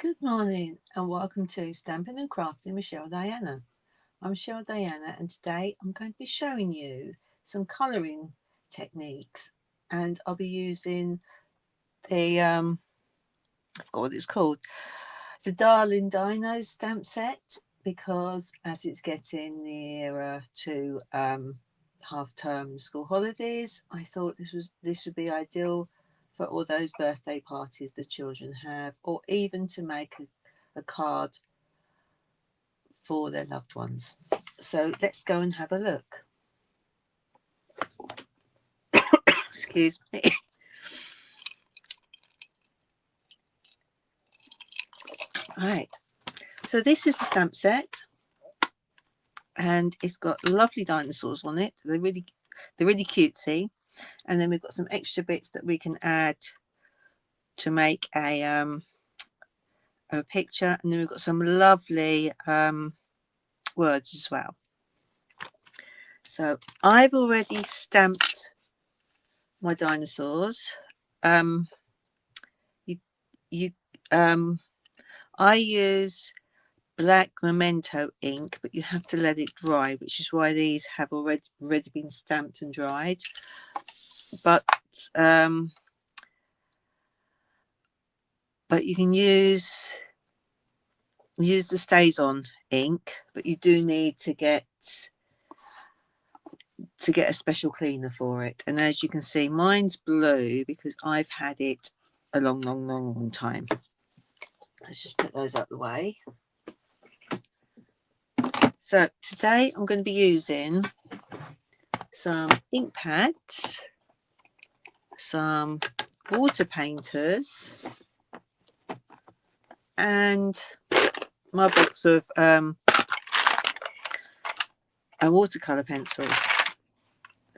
Good morning and welcome to Stamping and Crafting with Cheryl Diana. I'm Cheryl Diana and today I'm going to be showing you some colouring techniques, and I'll be using the I forgot what it's called, the Darling Dino stamp set, because as it's getting nearer to half term school holidays, I thought this would be ideal for all those birthday parties the children have, or even to make a card for their loved ones. So let's go and have a look. Excuse me. Right. So this is the stamp set, and it's got lovely dinosaurs on it. They're really cutesy. And then we've got some extra bits that we can add to make a picture, and then we've got some lovely words as well. So I've already stamped my dinosaurs. You I use black memento ink, but you have to let it dry, which is why these have already been stamped and dried. But you can use the stays on ink, but you do need to get a special cleaner for it. And as you can see, mine's blue because I've had it a long time. Let's just put those out the way. So today I'm going to be using some ink pads, some water painters, and my box of watercolour pencils.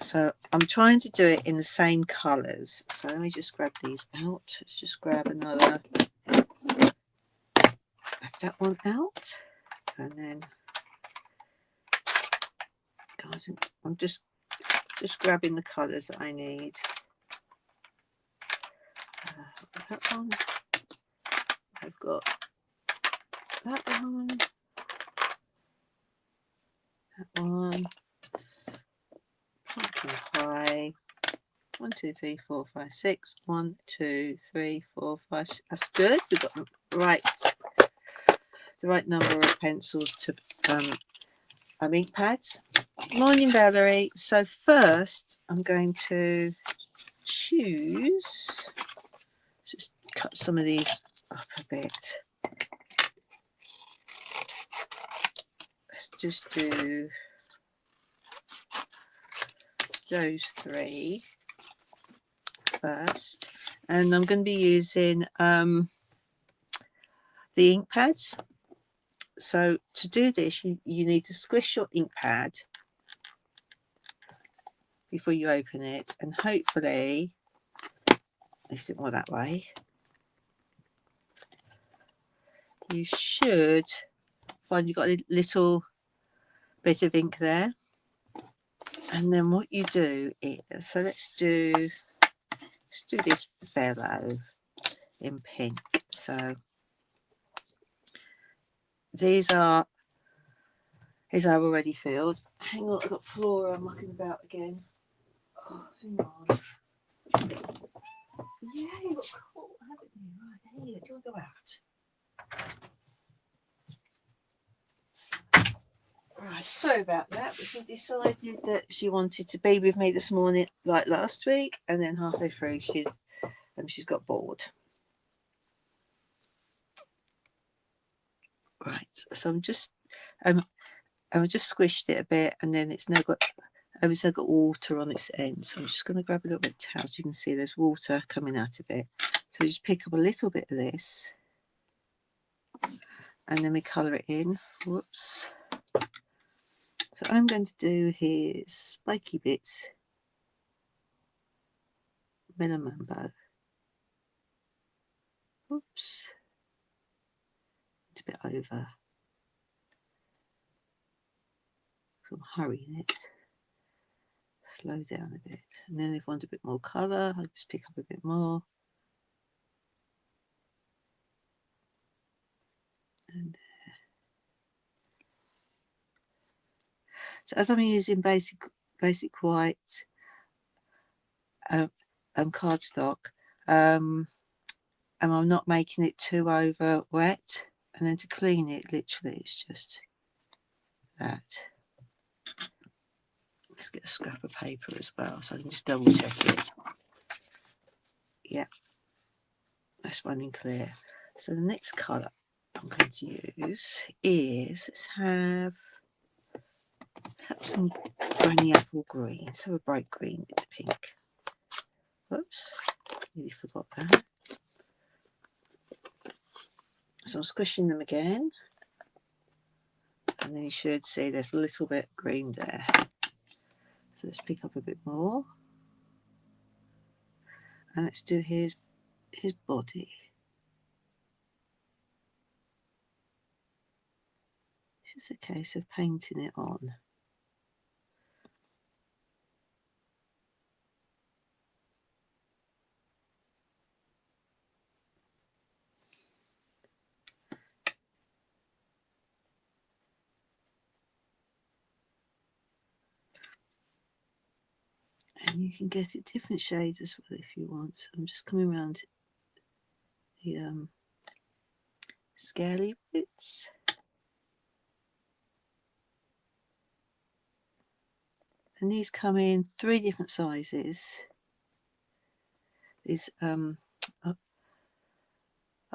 So I'm trying to do it in the same colours. So let me just grab these out. Let's just grab another. Grab that one out, and then guys, I'm just grabbing the colours that I need. That one. I've got that one. That one. Pumpkin pie. 1, 2, 3, 4, 5, 6. 1, 2, 3, 4, 5. That's good. We've got the right number of pencils to ink pads. Morning, Valerie. So first, I'm going to choose. Just cut some of these up a bit. Let's just do those 3 first, and I'm going to be using the ink pads. So to do this, you need to squish your ink pad before you open it, and hopefully, let's do it more that way, you should find you've got a little bit of ink there. And then what you do is, so let's do this fellow in pink. So these are already filled. Hang on, I've got Flora mucking about again. Oh, hang on. Yeah, you've got caught, haven't you? Right, here, do you want to go out? Right, sorry about that, but she decided that she wanted to be with me this morning, like last week, and then halfway through she's got bored. Right, so I'm just squished it a bit, and then it's now got water on its end. So I'm just going to grab a little bit of towel so you can see there's water coming out of it. So just pick up a little bit of this, and then we colour it in. Whoops. So I'm going to do his spiky bits, Minamambo. Oops. It's a bit over. So I'm hurrying it. Slow down a bit. And then if I want a bit more colour, I'll just pick up a bit more. And so as I'm using basic white cardstock, and I'm not making it too over wet, and then to clean it, literally it's just that. Let's get a scrap of paper as well so I can just double check it. Yeah, that's running clear. So the next colour I'm going to use is, let's have some granny apple green, so a bright green with the pink. Whoops, nearly forgot that. So I'm squishing them again, and then you should see there's a little bit of green there. So let's pick up a bit more, and let's do his body. It's just a case of painting it on. And you can get it different shades as well if you want. So I'm just coming around the scaly bits. And these come in 3 different sizes. These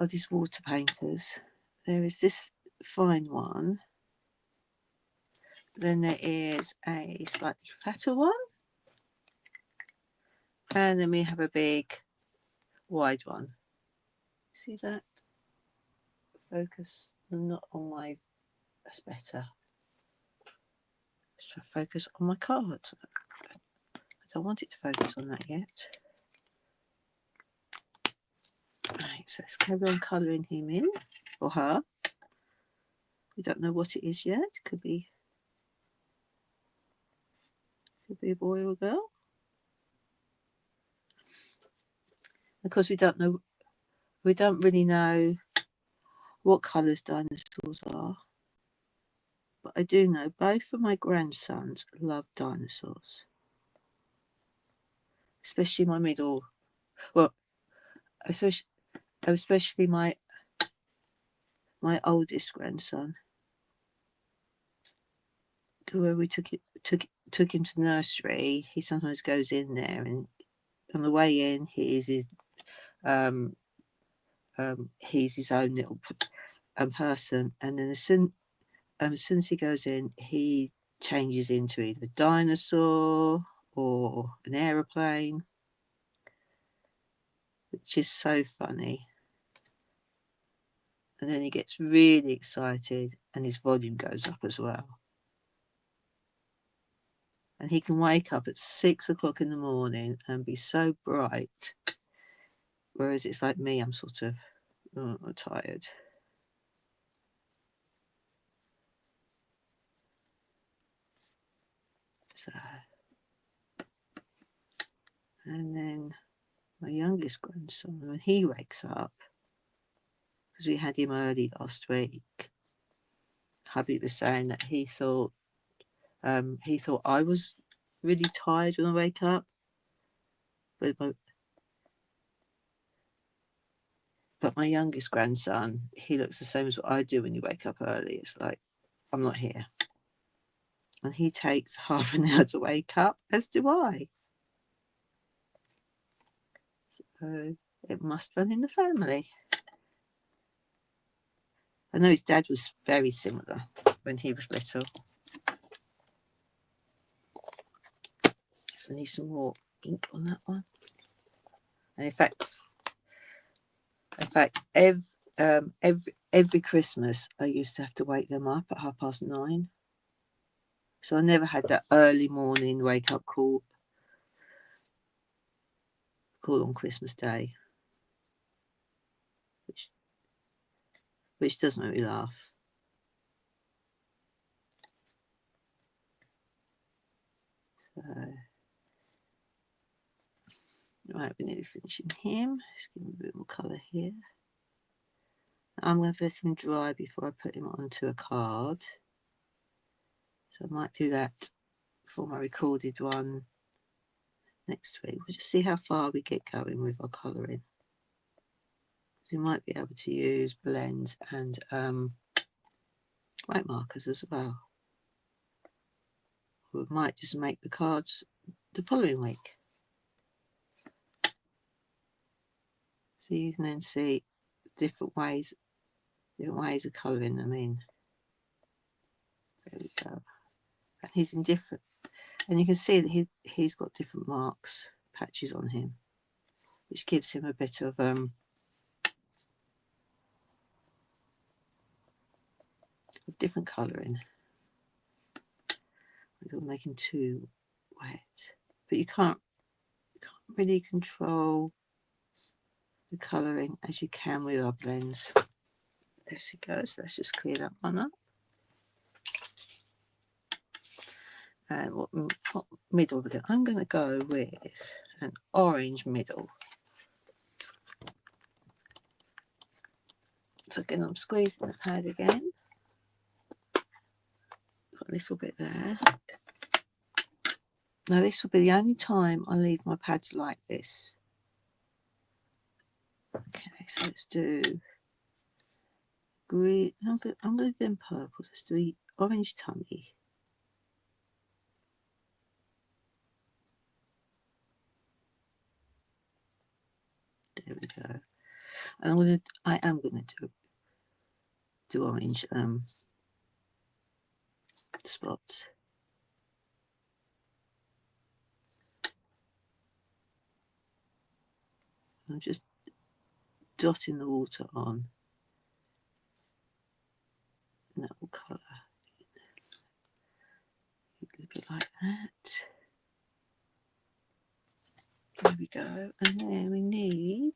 these water painters. There is this fine one. Then there is a slightly fatter one. And then we have a big wide one. See that? Focus. Not on my, that's better. Let's try to focus on my card. I don't want it to focus on that yet. Right, so let's carry on colouring him in, or her. We don't know what it is yet. Could be a boy or a girl. Because we don't really know what colours dinosaurs are. But I do know both of my grandsons love dinosaurs. Especially my middle, well, especially my oldest grandson. Where we took him to the nursery, he sometimes goes in there, and on the way in, he's his own little person, and then as soon as he goes in, he changes into either a dinosaur or an aeroplane, which is so funny. And then he gets really excited, and his volume goes up as well. And he can wake up at 6 o'clock in the morning and be so bright, whereas it's like me, I'm sort of tired. So, and then my youngest grandson, when he wakes up, because we had him early last week, hubby was saying that he thought I was really tired when I wake up, but my youngest grandson, he looks the same as what I do when you wake up early. It's like, I'm not here. And he takes half an hour to wake up, as do I. So it must run in the family. I know his dad was very similar when he was little. So I need some more ink on that one. And in fact, every Christmas I used to have to wake them up at 9:30. So I never had that early morning wake up call on Christmas Day, which does make me laugh. So, right, we're nearly finishing him. Just give him a bit more colour here. I'm going to let him dry before I put him onto a card. So I might do that for my recorded one next week. We'll just see how far we get going with our colouring. So we might be able to use blends and white markers as well. We might just make the cards the following week. So you can then see different ways of colouring them in. There we go. And he's in different, and you can see that he's got different marks, patches on him, which gives him a bit of different colouring. We don't make him too wet, but you can't really control the colouring as you can with our blends. There she goes. Let's just clear that one up. And what middle blue? I'm going to go with an orange middle. So again, I'm squeezing the pad again. Got a little bit there. Now this will be the only time I leave my pads like this. Okay, so let's do green. I'm going to do them purples. Let's do orange tummy. There we go. And I am going to do orange spots. I'm just dotting the water on, and that will colour a little bit like that. There we go. And then we need,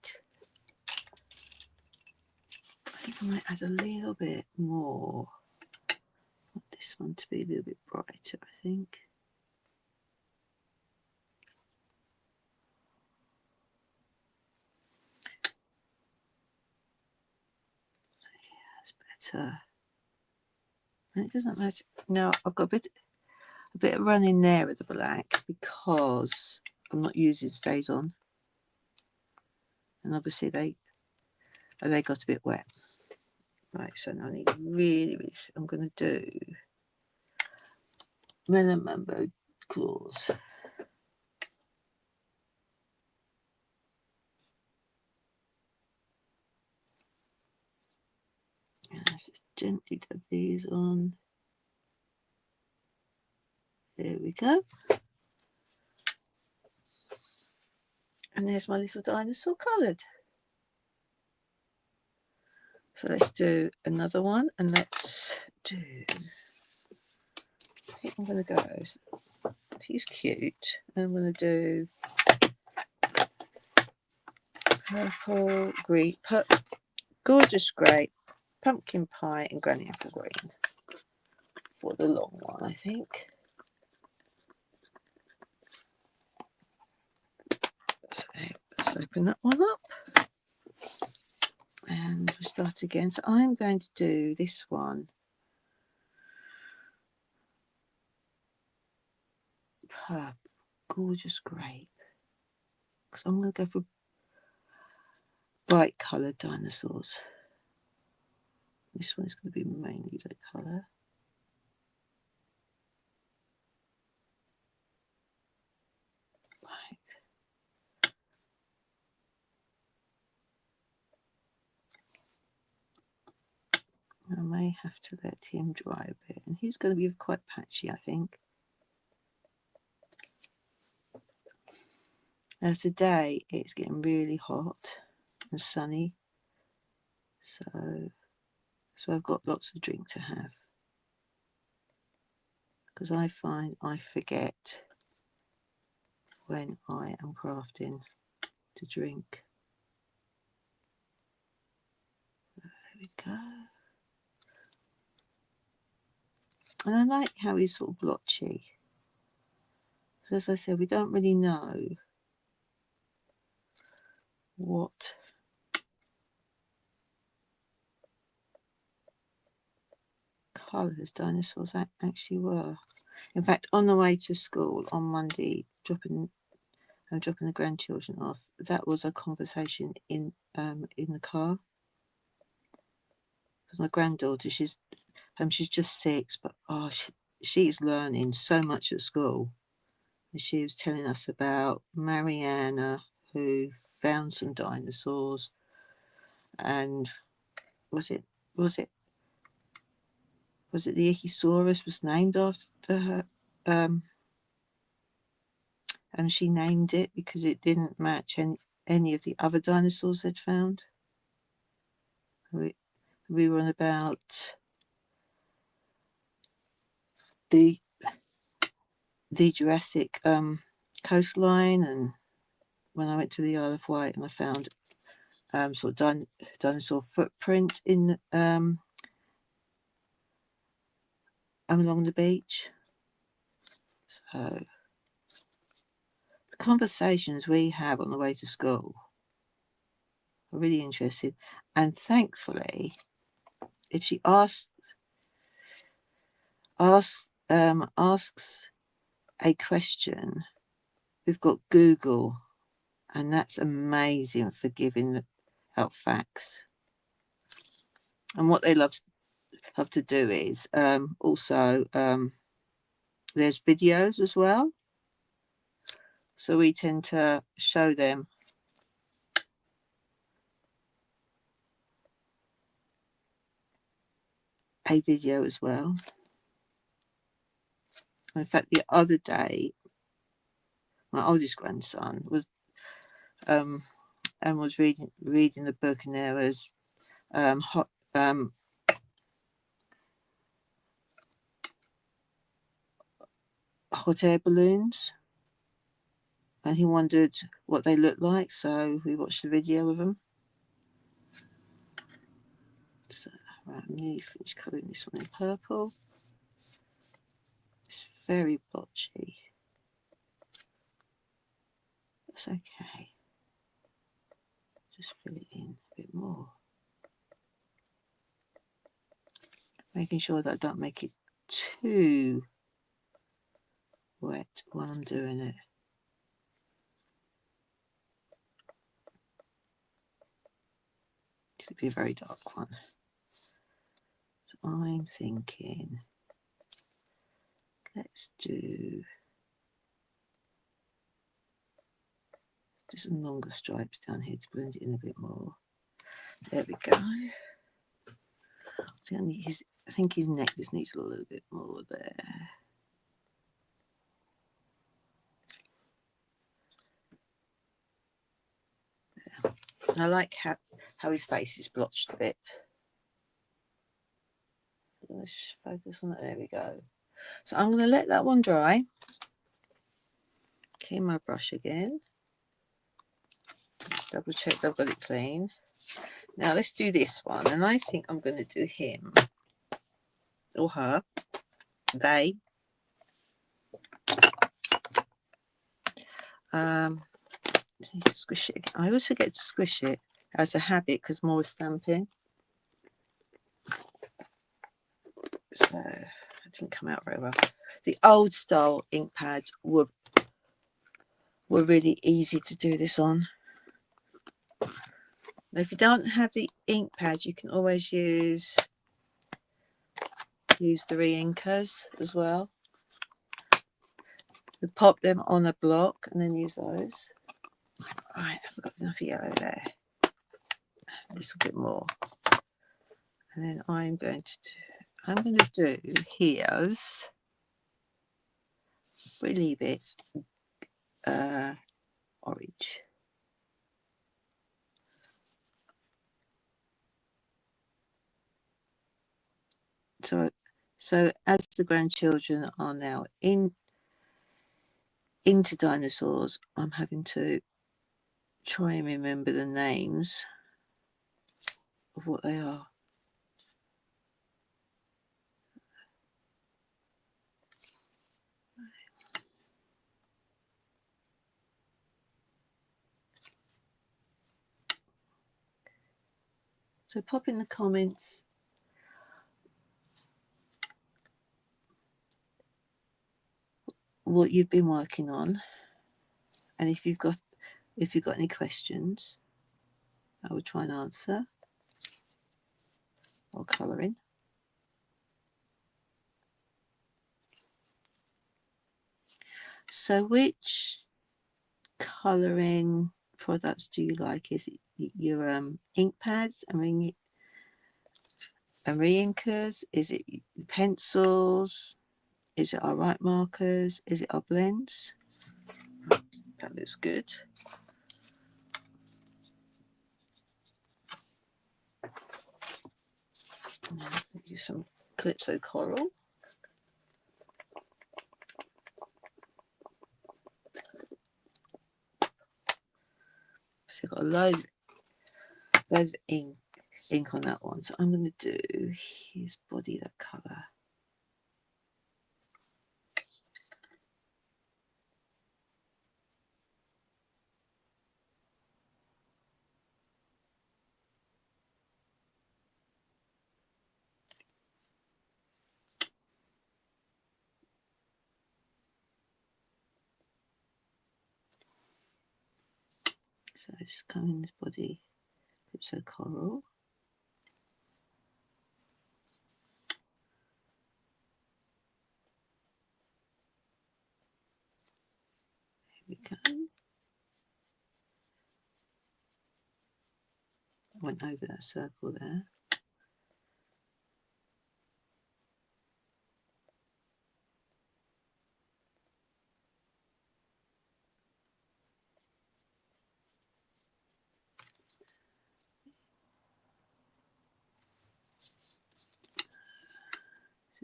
I think I might add a little bit more. I want this one to be a little bit brighter, I think. Better, and it doesn't matter. Now I've got a bit of running there with the black because I'm not using stays on, and obviously they got a bit wet. Right, so now I need really I'm going to do Melon Mambo claws. And I just gently dab these on. There we go. And there's my little dinosaur coloured. So let's do another one, and let's do, I think I'm going to go, he's cute. I'm going to do purple, green, gorgeous grey, pumpkin pie, and granny apple green for the long one, I think. So let's open that one up. And we start again. So I'm going to do this one. Purple, gorgeous grape. Because I'm going to go for bright coloured dinosaurs. This one's going to be mainly the colour. Right. I may have to let him dry a bit. And he's going to be quite patchy, I think. Now today it's getting really hot and sunny. So I've got lots of drink to have. Because I find I forget when I am crafting to drink. There we go. And I like how he's sort of blotchy. So as I said, we don't really know what colours dinosaurs actually were. In fact, on the way to school on Monday, dropping the grandchildren off, that was a conversation in the car. My granddaughter, she's just 6, but she is learning so much at school. And she was telling us about Mariana, who found some dinosaurs, and was it the Ichthyosaurus was named after her, and she named it because it didn't match any of the other dinosaurs they'd found. We were on about the Jurassic coastline, and when I went to the Isle of Wight, and I found sort of dinosaur footprint in along the beach. So the conversations we have on the way to school are really interesting, and thankfully, if she asks a question, we've got Google, and that's amazing for giving out facts. And what they love to do is also there's videos as well, so we tend to show them a video as well. In fact, the other day, my oldest grandson was reading the book, and there was hot air balloons, and he wondered what they looked like, so we watched the video with him. So right, I'm nearly finished colouring this one in purple. It's very blotchy. That's okay. Just fill it in a bit more, making sure that I don't make it too wet while I'm doing it. This would be a very dark one. So I'm thinking, let's do some longer stripes down here to blend it in a bit more. There we go. I think his neck just needs a little bit more there. And I like how his face is blotched a bit. Let's focus on it. There we go. So I'm going to let that one dry. Clean my brush again. Double check I've got it clean. Now let's do this one, and I think I'm going to do him or her. They. Squish it again. I always forget to squish it as a habit because more stamping. So it didn't come out very well. The old style ink pads were really easy to do this on. Now, if you don't have the ink pad, you can always use the re-inkers as well. You pop them on a block and then use those. Right, I've got enough yellow there. A little bit more. And then I'm going to do here's really bit orange. So as the grandchildren are now into dinosaurs, I'm having to try and remember the names of what they are. So pop in the comments what you've been working on, and if you've got any questions, I will try and answer while colouring. So which colouring products do you like? Is it your ink pads and re-inkers? Is it pencils? Is it our white markers? Is it our blends? That looks good. Now use some Calypso Coral. So I've got a load of ink on that one. So I'm going to do his body, that colour. So just come in this body, Calypso Coral. Here we go. I went over that circle there.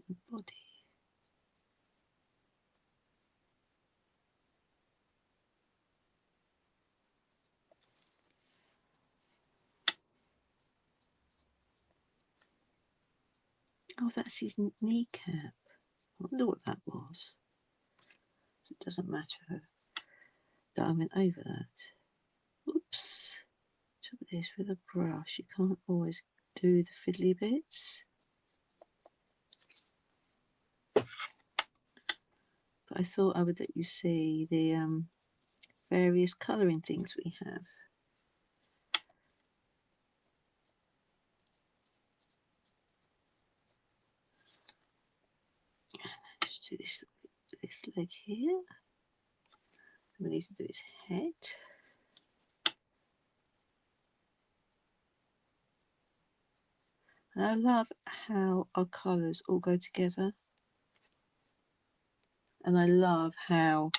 The body. Oh, that's his kneecap. I wonder what that was. It doesn't matter that I went over that. Oops. Look at this with a brush. You can't always do the fiddly bits. But I thought I would let you see the various colouring things we have. Just do this leg here. We need to do his head. And I love how our colours all go together. And I love how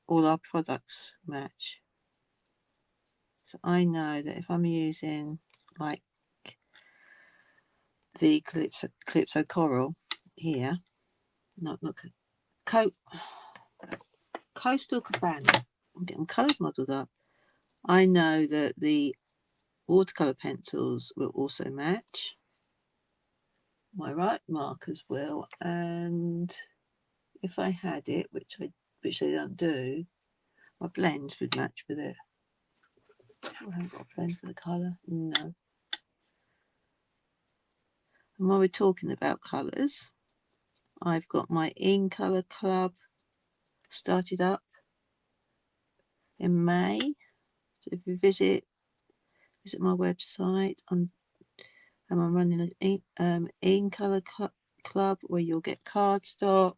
all our products match. So I know that if I'm using like the Calypso Coral here, not Coastal Cabana, I'm getting colours muddled up. I know that the watercolour pencils will also match. My right markers will, and if I had it, which they don't do, my blends would match with it. I haven't got a blend for the colour, no. And while we're talking about colours, I've got my In Colour Club started up in May. So if you visit my website, I'm running an In Colour Club where you'll get cardstock,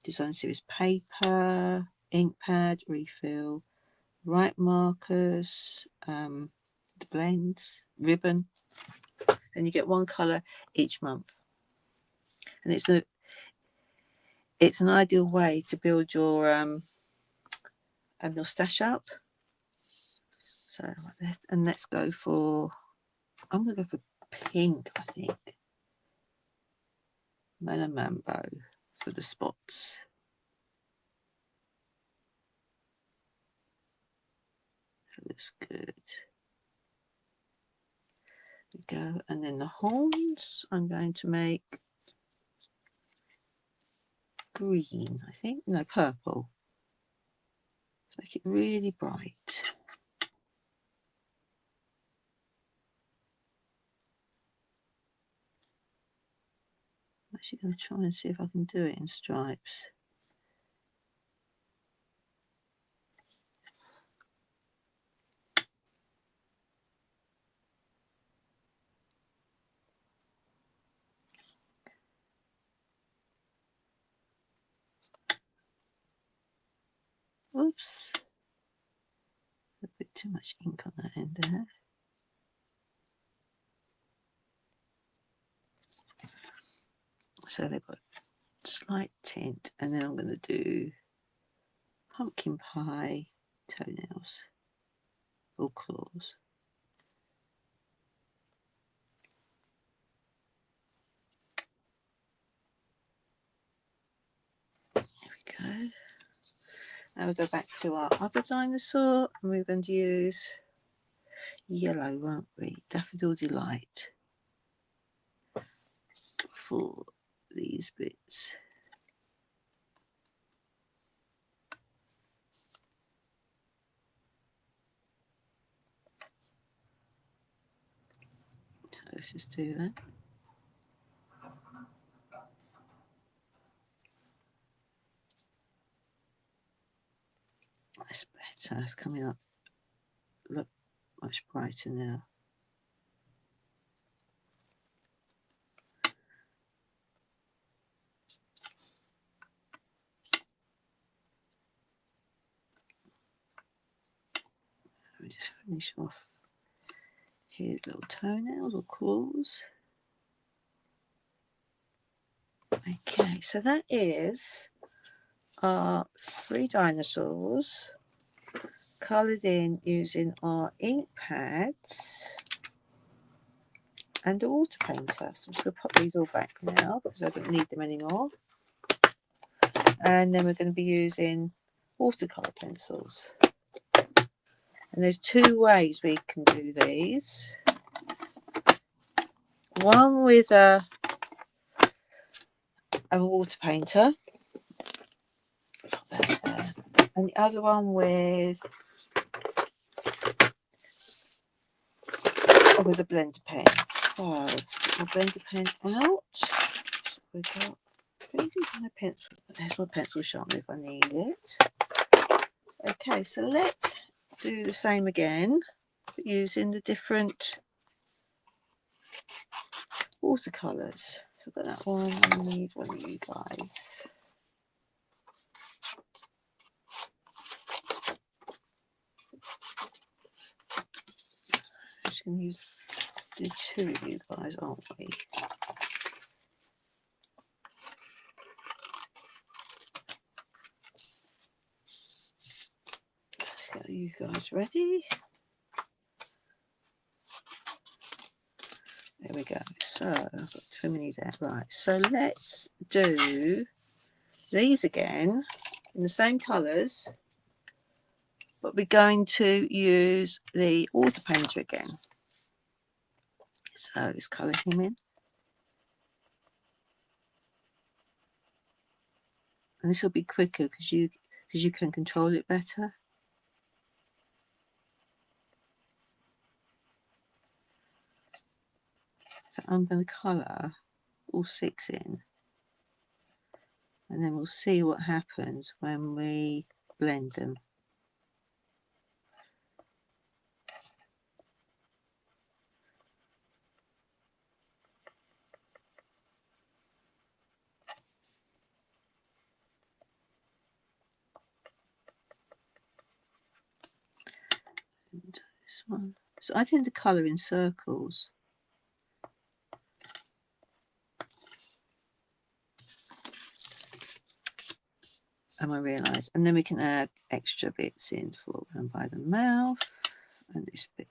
design series paper, ink pad, refill, white markers, the blends, ribbon, and you get one colour each month. And it's an ideal way to build your stash up. So and let's go for, I'm going to go for pink, I think. Mellow Mambo for the spots. That looks good. There we go. And then the horns, I'm going to make green, I think. No, purple. Make it really bright. I'm actually going to try and see if I can do it in stripes. too much ink on that end there. So they've got slight tint, and then I'm going to do pumpkin pie toenails or claws. There we go. Now we'll go back to our other dinosaur, and we're going to use yellow, won't we? Daffodil Delight for these bits. So let's just do that. That's better. It's coming up. Look much brighter now. Let me just finish off his little toenails or claws. Okay, so that is our 3 dinosaurs coloured in using our ink pads and a water painter. So I'm just going to pop these all back now because I don't need them anymore. And then we're going to be using watercolour pencils. And there's 2 ways we can do these. One with a water painter, that's there, and the other one with a blender pen. So let's get my blender pen out. We've got my pencil. There's my pencil sharpener if I need it. Okay, so let's do the same again, but using the different watercolours. So I've got that one. I need one of you guys. I'm just going to use the 2 of you guys, aren't we? Let's get you guys ready. There we go. So I've got too many there. Right, so let's do these again in the same colours, but we're going to use the water painter again. So let's colour him in. And this will be quicker because you can control it better. So I'm going to colour all 6 in, and then we'll see what happens when we blend them. And this one. So I tend to colour in circles. And I realise, and then we can add extra bits in for around by the mouth, and this bit,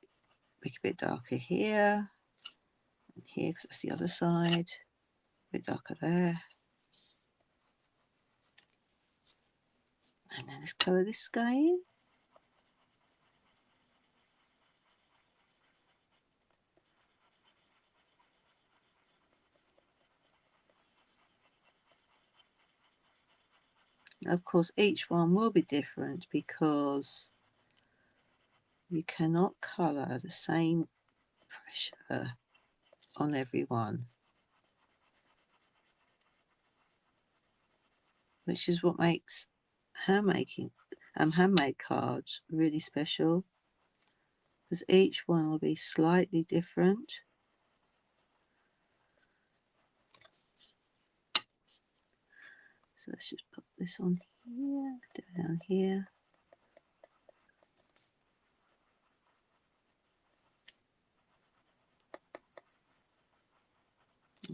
make a bit darker here, and here because that's the other side, a bit darker there, and then let's colour this guy in. Of course, each one will be different because you cannot colour the same pressure on every one, which is what makes handmade cards really special, because each one will be slightly different. So let's just put this on here, down here.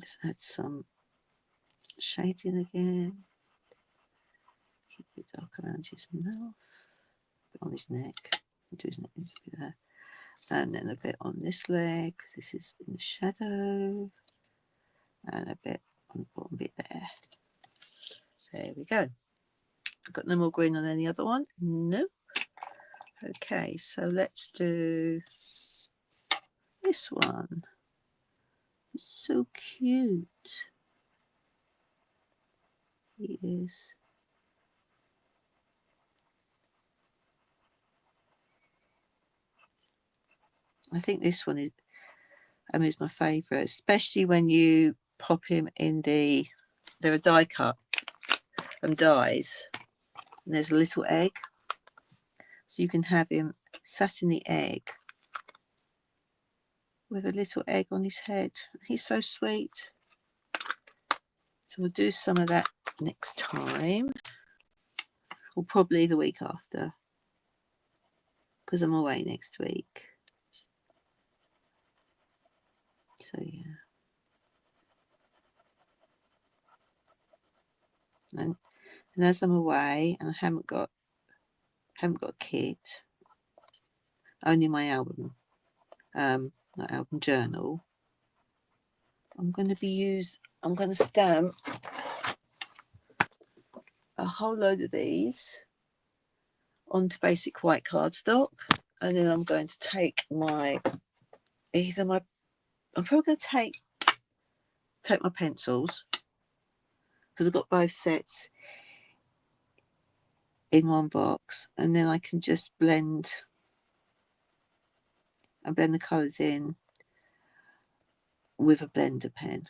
Let's add some shading again. Keep it dark around his mouth, a bit on his neck. Do his neck needs to be there, and then a bit on this leg because this is in the shadow, and a bit on the bottom bit there. There we go. I've got no more green on any other one. No. Okay, so let's do this one. It's so cute. He is. I think this one is my favourite, especially when you pop him in the. They're a die cut and dies, and there's a little egg, so you can have him sat in the egg with a little egg on his head. He's so sweet. So we'll do some of that next time, or probably the week after, because I'm away next week. So yeah. And as I'm away and I haven't got a kit, only my album, not album journal, I'm going to stamp a whole load of these onto basic white cardstock, and then I'm going to take I'm probably going to take my pencils, because I've got both sets in one box, and then I can just blend the colours in with a blender pen.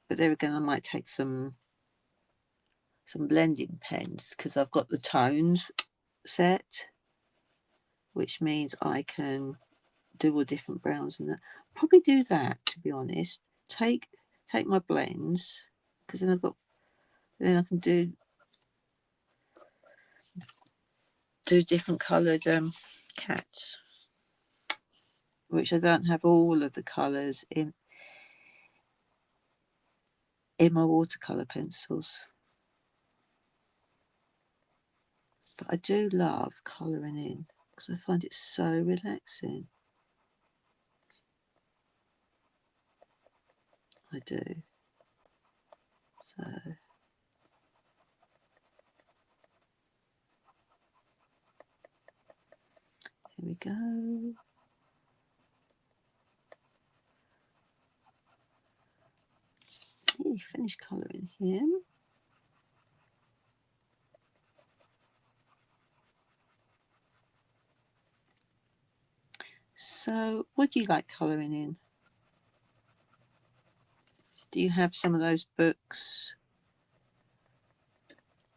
But there again, I might take some blending pens, because I've got the tones set, which means I can do all different browns and that. Probably do that, to be honest. Take my blends, because then I can do different coloured cats, which I don't have all of the colours in my watercolour pencils. But I do love colouring in, because I find it so relaxing. I do. So here we go. Nearly finished colouring him. So, what do you like colouring in? Do you have some of those books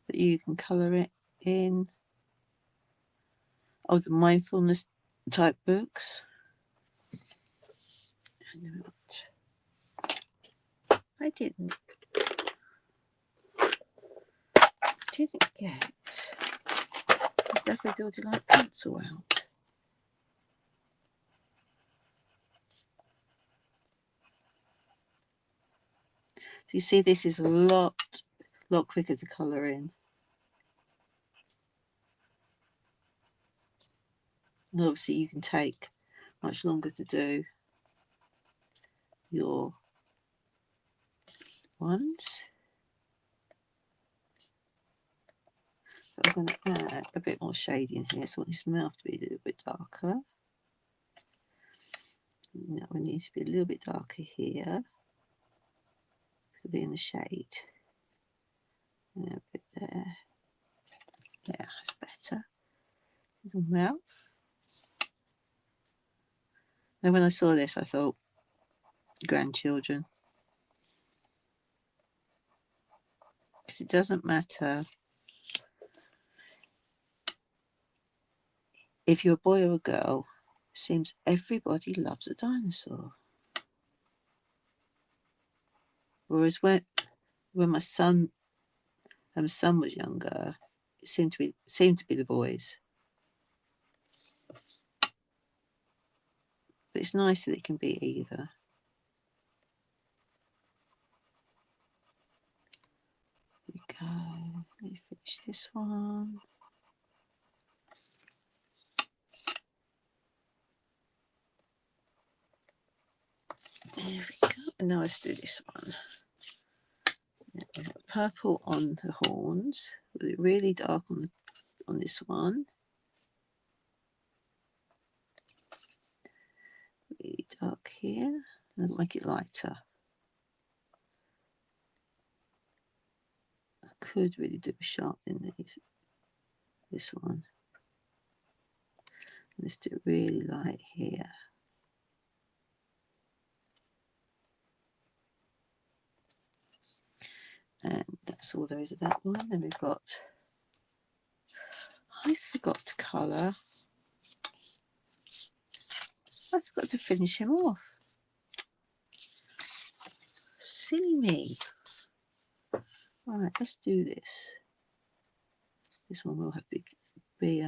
that you can colour it in? Oh, the mindfulness type books. I didn't get the Daffy Duck Delight pencil out. So you see, this is a lot quicker to colour in. And obviously you can take much longer to do your ones. So I'm going to add a bit more shading here. So I want his mouth to be a little bit darker. Now we need to be a little bit darker here. To be in the shade. And a bit there. Yeah, that's better. Little mouth. Now when I saw this, I thought, grandchildren. Because it doesn't matter if you're a boy or a girl, it seems everybody loves a dinosaur. Whereas when my son was younger, it seemed to be the boys. but it's nice that it can be either. There we go. Let me finish this one. There we go. And now let's do this one. Purple on the horns, really dark on this one. Really dark here, and make it lighter. I could really do a sharp in this one. Let's do it really light here. And that's all there is of that one. Then we've got, I forgot to colour. I forgot to finish him off. Silly me. Right, let's do this. This one will have to be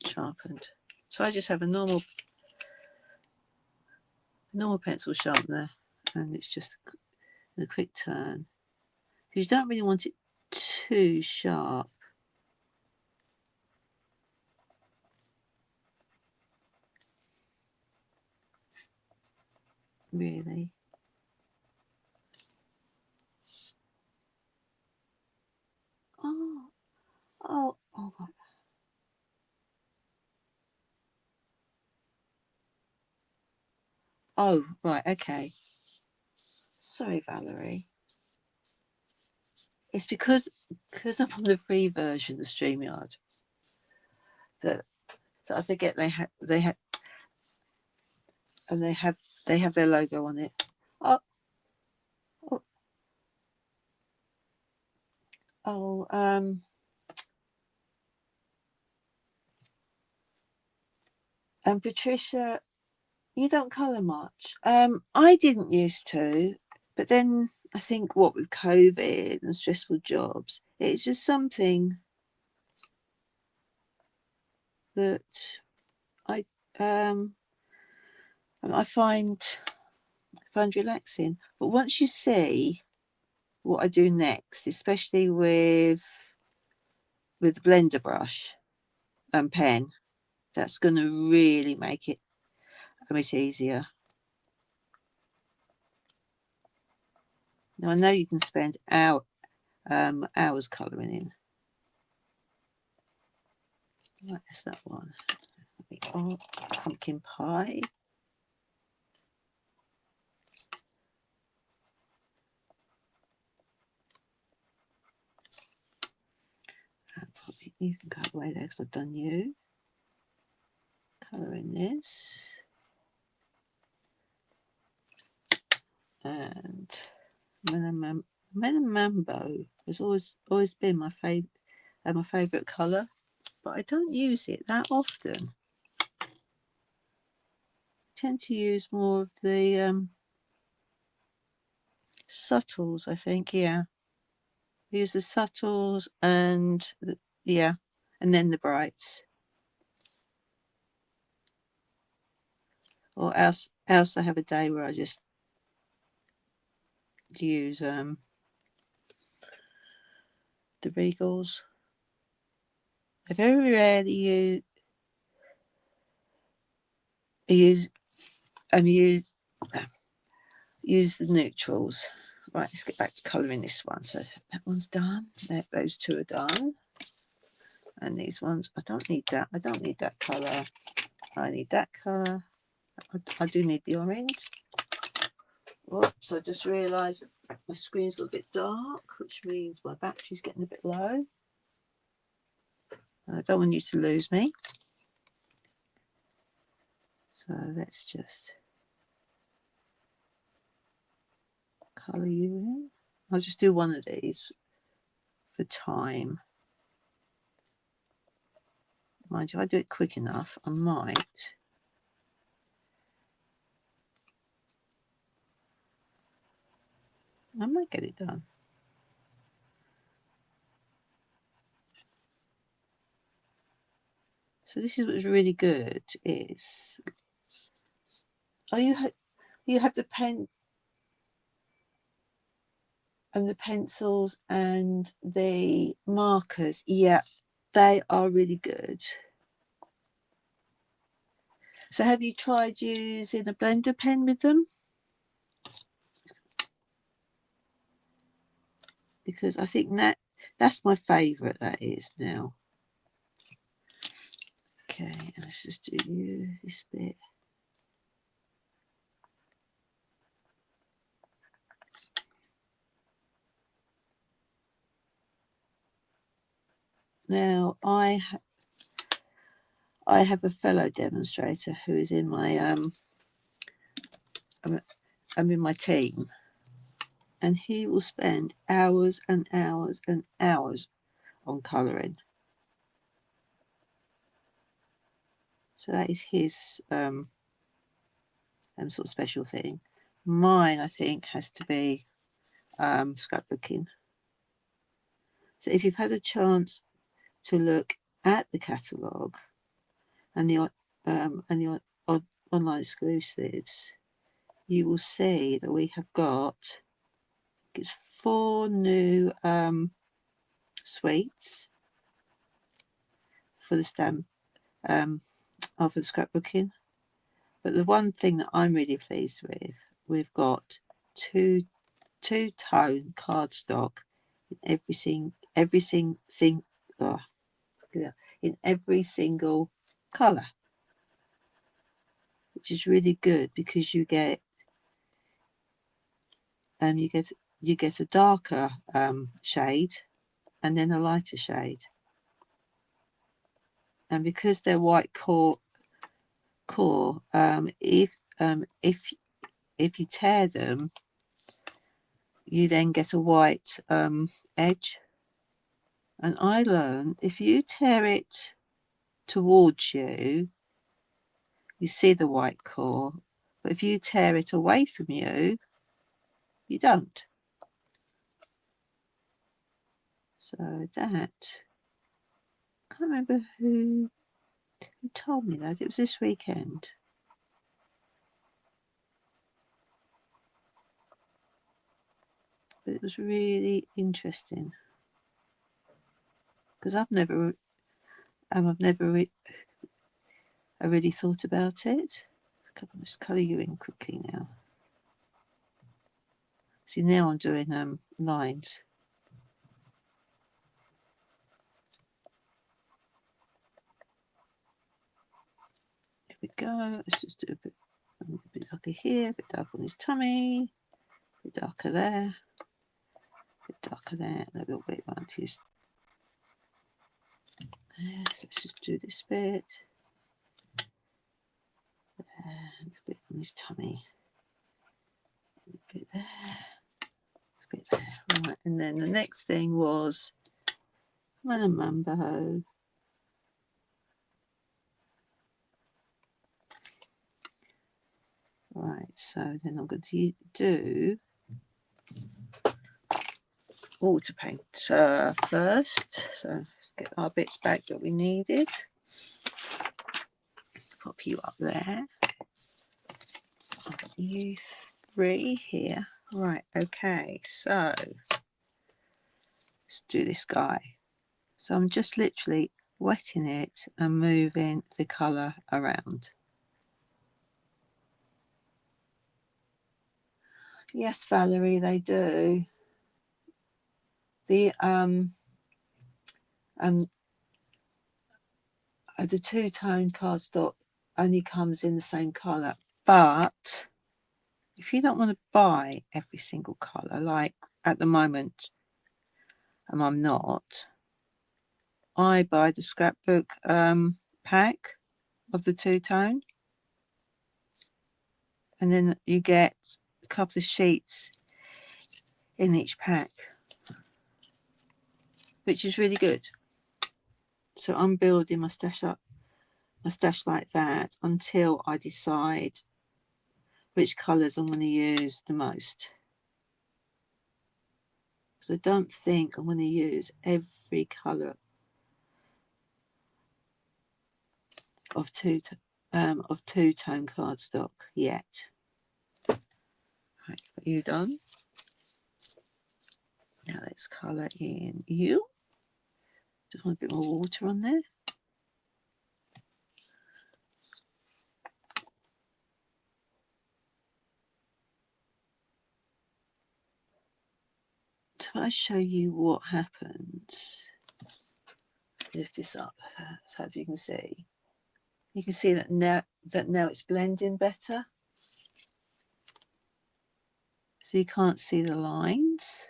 sharpened. So I just have a normal pencil sharpener, and it's just a quick turn. Because you don't really want it too sharp. Really. Oh, God. Oh, right, okay. Sorry, Valerie. It's because I'm on the free version of StreamYard that I forget they have their logo on it. Oh, and Patricia, you don't colour much. I didn't used to, but then I think what with COVID and stressful jobs, it's just something that I find relaxing. But once you see what I do next, especially with the blender brush and pen, that's going to really make it a bit easier. Now I know you can spend hours colouring in. Right, that's that one. Oh, pumpkin pie. You can go away there because I've done you. Colouring this. And Mambo has always been my favourite colour, but I don't use it that often. I tend to use more of the subtles, I think. Yeah, use the subtles and and then the brights. Or else I have a day where I just use the Regals. I very rarely use the neutrals. Right, let's get back to colouring this one. So that one's done. Those two are done. And these ones, I don't need that. I don't need that colour. I need that colour. I do need the orange. Whoops, I just realised my screen's a little bit dark, which means my battery's getting a bit low. I don't want you to lose me. So let's just colour you in. I'll just do one of these for time. Mind you, if I do it quick enough, I might. Get it done. So this is what's really good is Oh, you have the pen and the pencils and the markers. Yeah, they are really good. So have you tried using a blender pen with them? Because I think that's my favourite, that is now. Okay, let's just do this bit. Now I have a fellow demonstrator who is in my I'm in my team, and he will spend hours and hours and hours on colouring. So that is his sort of special thing. Mine, I think, has to be scrapbooking. So if you've had a chance to look at the catalogue and the online exclusives, you will see that we have got it's 4 new suites for the stamp for the scrapbooking. But the one thing that I'm really pleased with, we've got two-tone cardstock in in every single colour, which is really good because you get a darker shade and then a lighter shade, and because they're white core, if you tear them, you then get a white edge. And I learned if you tear it towards you, you see the white core, but if you tear it away from you, you don't. So that, I can't remember who told me that. It was this weekend. But it was really interesting because I've never really thought about it. I'll just colour you in quickly now. See, now I'm doing lines. Here we go. Let's just do a bit darker here, a bit darker on his tummy, a bit darker there, a bit darker there, and a little bit around his there. So let's just do this bit. And a bit on his tummy. A bit there. A bit there. Right, and then the next thing was Mambo. Right, so then I'm going to do water paint first. So let's get our bits back that we needed. Pop you up there. You 3 here. Right, okay, so let's do this guy. So I'm just literally wetting it and moving the colour around. Yes, Valerie, they do. The the two-tone cardstock only comes in the same colour, but if you don't want to buy every single colour, like at the moment, and I'm not, I buy the scrapbook pack of the two-tone, and then you get a couple of sheets in each pack, which is really good. So I'm building my stash like that until I decide which colours I'm going to use the most. Because I don't think I'm going to use every colour of of two-tone cardstock yet. Right, are you done? Now let's colour in you. Just want a bit more water on there. So I show you what happens. Lift this up so you can see. You can see that now it's blending better. So you can't see the lines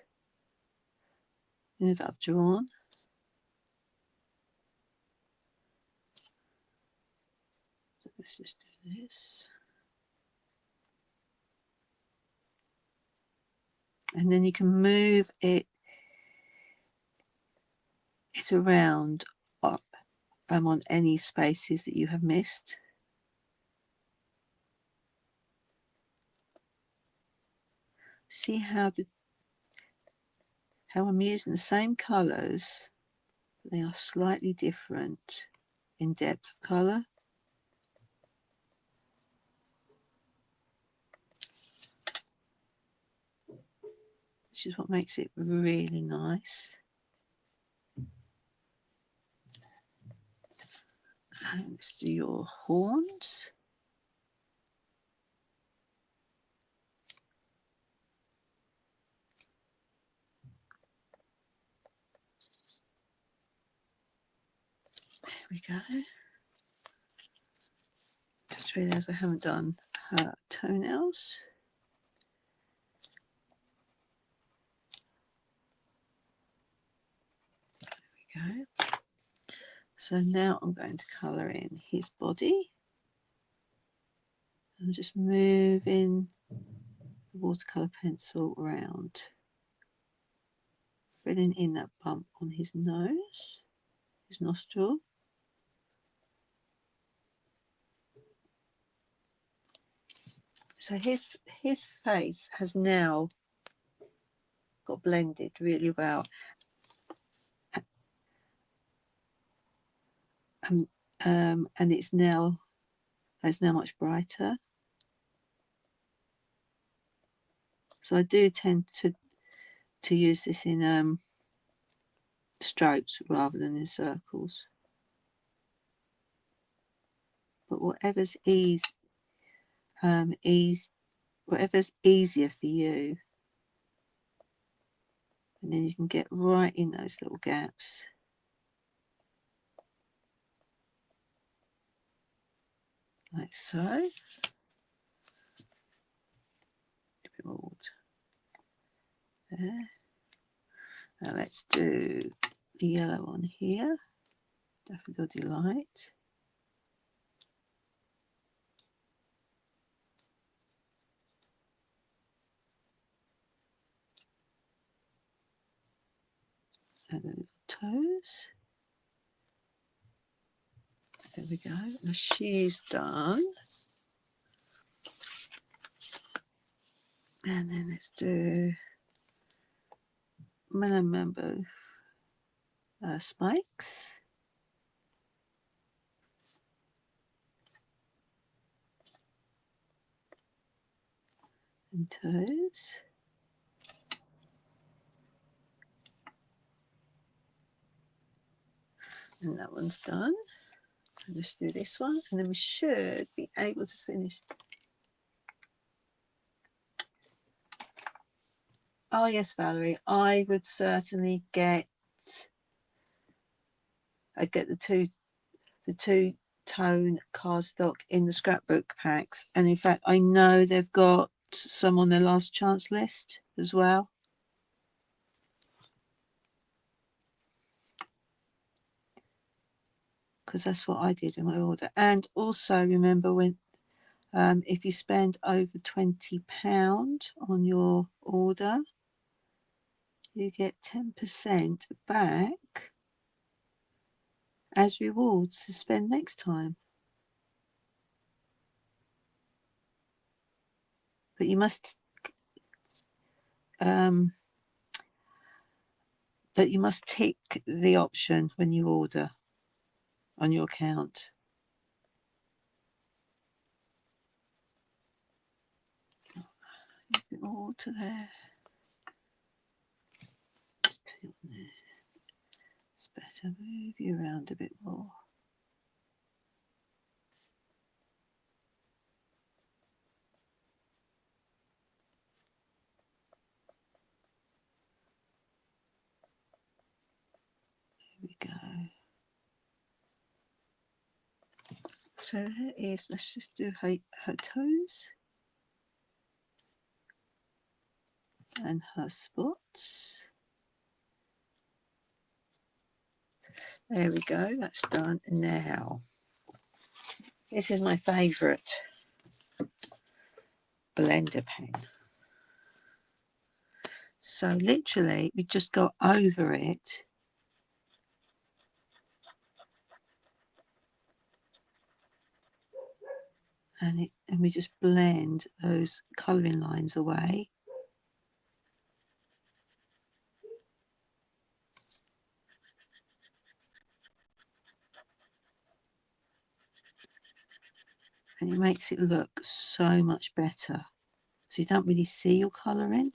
that I've drawn. So let's just do this. And then you can move it around on any spaces that you have missed. See how I'm using the same colours, but they are slightly different in depth of colour. Which is what makes it really nice. And let's do your horns. There we go. Just realised I haven't done her toenails. There we go. So now I'm going to colour in his body. I'm just moving the watercolour pencil around, filling in that bump on his nose, his nostril. So his face has now got blended really well, and it's now much brighter. So I do tend to use this in strokes rather than in circles. But whatever's whatever's easier for you, and then you can get right in those little gaps. Like so. A bit more water. There. Now let's do the yellow on here. Daffodil Delight. And the little toes. There we go. My shoes done. And then let's do Melon Mambo spikes. And toes. And that one's done. And let's do this one, and then we should be able to finish. Oh yes, Valerie, I would certainly get the two-tone cardstock in the scrapbook packs, and in fact I know they've got some on their last chance list as well. Because that's what I did in my order. And also remember, when if you spend over £20 on your order, you get 10% back as rewards to spend next time. But you must tick the option when you order on your account. more water there. Just put it on there. It's better. Move you around a bit more. There we go. So there is, let's just do her toes and her spots. There we go, that's done. Now, this is my favourite blender pen. So literally, we just go over it. And we just blend those colouring lines away. And it makes it look so much better. So you don't really see your colouring.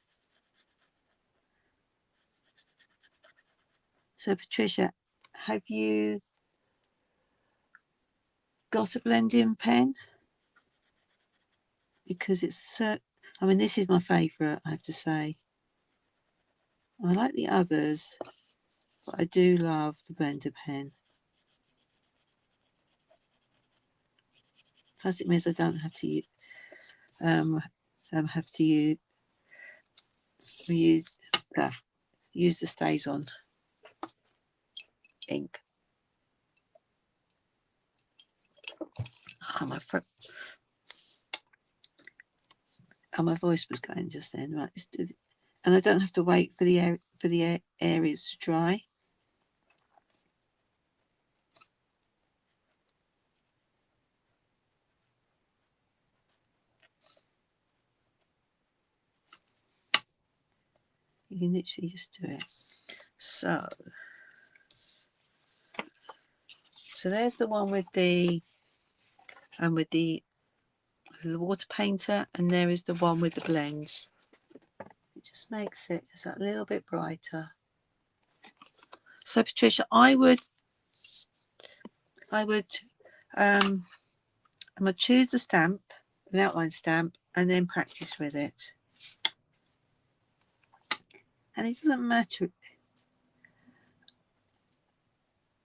So Patricia, have you got a blending pen? Because it's, I mean, this is my favourite, I have to say. I like the others, but I do love the blender pen. Plus it means I don't have to use the stays on ink. Oh, my voice was going just then. Right, let's do and I don't have to wait for the areas to dry. You can literally just do it. So there's the one with the water painter, and there is the one with the blends. It just makes it just a little bit brighter. So Patricia, I'm gonna choose a stamp, an outline stamp, and then practice with it. And it doesn't matter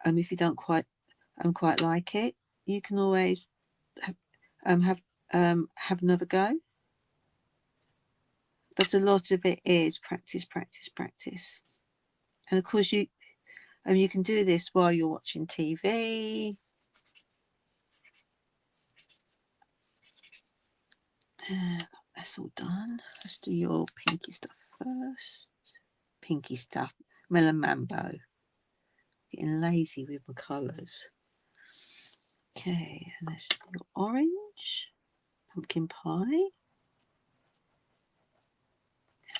if you don't quite like it, you can always have another go. But a lot of it is practice. And of course you can do this while you're watching TV. That's all done. Let's do your pinky stuff first. Pinky stuff. Melon Mambo. Getting lazy with my colours. Okay, and let's do your orange. Pumpkin pie. There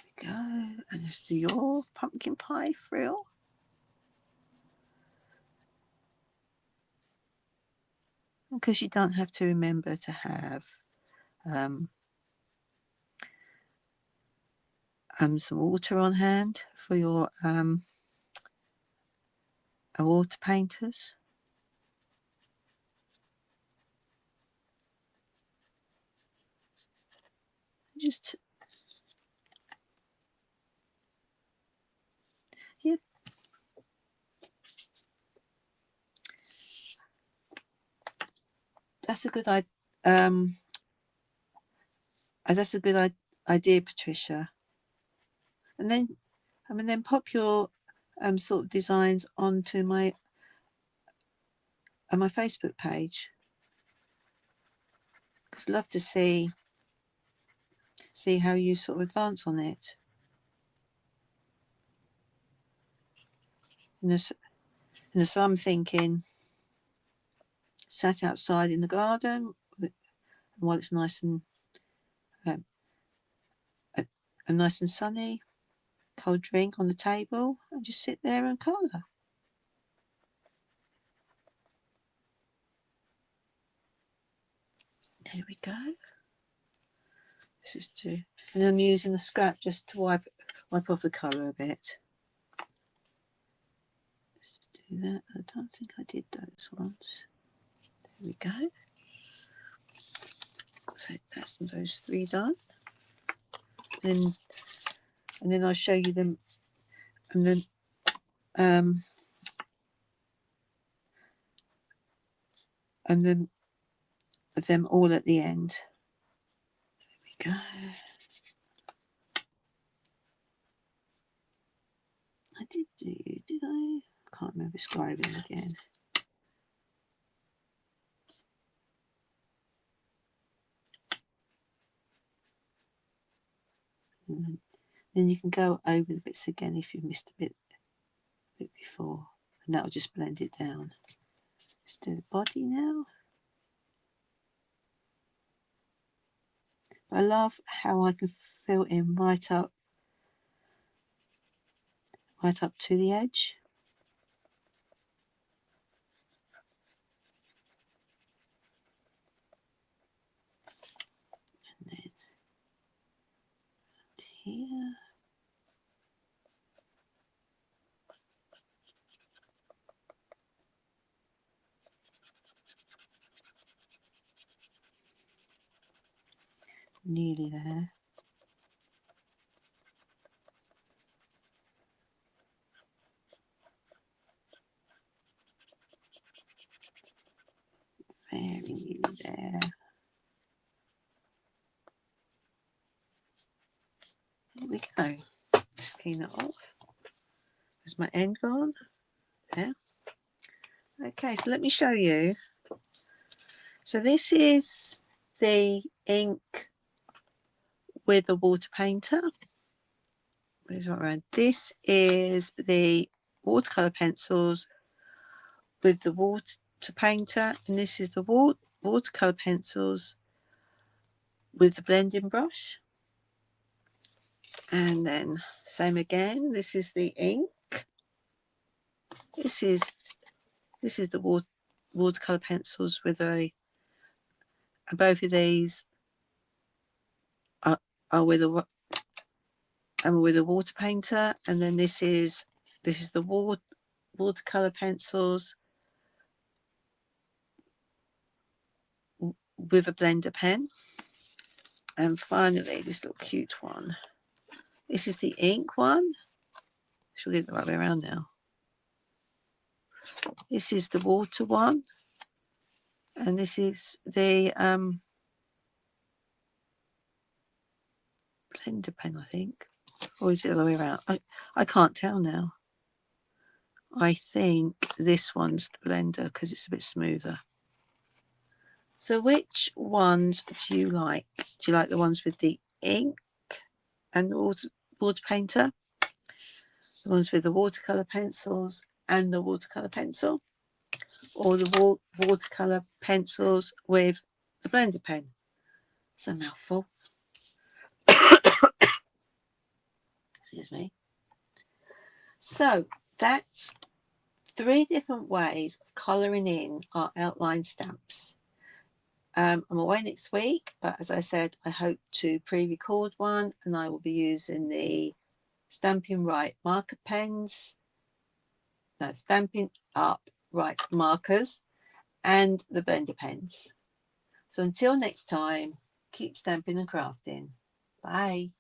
we go. And let's do your pumpkin pie frill. Because you don't have to remember to have some water on hand for your water painters. Just yep. That's a good idea, Patricia. And then pop your sort of designs onto my Facebook page, because I'd love to see how you sort of advance on it. And so I'm thinking, sat outside in the garden, and while it's nice and nice and sunny, cold drink on the table, and just sit there and colour. There we go. Just to, and I'm using the scrap just to wipe off the colour a bit. Just do that. I don't think I did those ones. There we go. So that's those 3 done. And then I'll show you them, and then them all at the end. There we go. I did I? Can't remember scribing again. And then you can go over the bits again if you've missed a bit before, and that'll just blend it down. Let's do the body now. I love how I can fill in right up to the edge. And then here. Nearly there. Very nearly there. There we go. Just clean that off. There's my end gone. There. Okay, so let me show you. So this is the ink with the water painter. Where's right around? This is the watercolor pencils with the water painter, and this is the watercolor pencils with the blending brush. And then same again. This is the ink. This is the watercolor pencils with and both of these are with a water painter, and then this is the watercolor pencils with a blender pen. And finally this little cute one. This is the ink one. She'll get it the right way around now. This is the water one, and this is the blender pen, I think. Or is it the other way around? I can't tell now. I think this one's the blender because it's a bit smoother. So which ones do you like? Do you like the ones with the ink and the water painter? The ones with the watercolor pencils and the watercolor pencil? Or the watercolor pencils with the blender pen? It's a mouthful. Excuse me. So that's 3 different ways of colouring in our outline stamps. I'm away next week, but as I said, I hope to pre-record one, and I will be using the Stampin' Right marker pens, Stampin' Up Right markers, and the blender pens. So until next time, keep stamping and crafting. Bye.